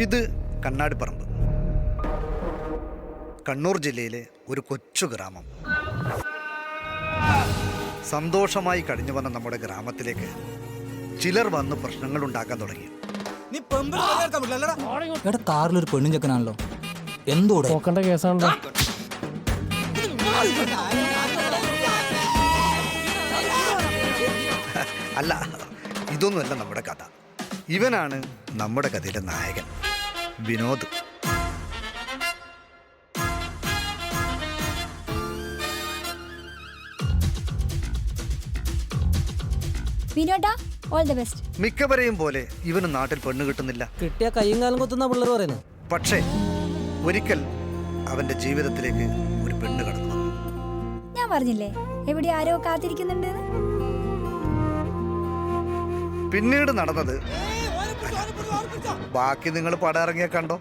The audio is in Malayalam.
ഇത് കണ്ണാടിപ്പറമ്പ്, കണ്ണൂർ ജില്ലയിലെ ഒരു കൊച്ചു ഗ്രാമം. സന്തോഷമായി കഴിഞ്ഞു വന്ന നമ്മുടെ ഗ്രാമത്തിലേക്ക് ചിലർ വന്ന് പ്രശ്നങ്ങൾ ഉണ്ടാക്കാൻ തുടങ്ങി. എടാ കാറിലൊരു പെണ്ണും ചെക്കനാണല്ലോ, എന്തോടെ നോക്കേണ്ട കേസാണല്ലോ. അല്ല, ഇതൊന്നുമല്ല നമ്മുടെ കഥ. ഇവനാണ് നമ്മുടെ കഥയിലെ നായകൻ, വിനോദ്. വിനോദാ, ഓൾ ദി ബെസ്റ്റ്. മിക്കവരെയും പോലെ ഇവന് നാട്ടിൽ പെണ്ണ് കിട്ടുന്നില്ല. കിട്ടിയ കയ്യും കാലം കൊത്തുന്ന പിള്ളേർ പറയുന്നത്. പക്ഷേ ഒരിക്കൽ അവന്റെ ജീവിതത്തിലേക്ക് ഒരു പെണ്ണ് കടന്നു വന്നു. ഞാൻ പറഞ്ഞില്ലേ എവിടെ ആരോ കാത്തിരിക്കുന്നുണ്ട്. പിന്നീട് നടന്നത് ബാക്കി നിങ്ങൾ പടം ഇറങ്ങിയ കണ്ടോ.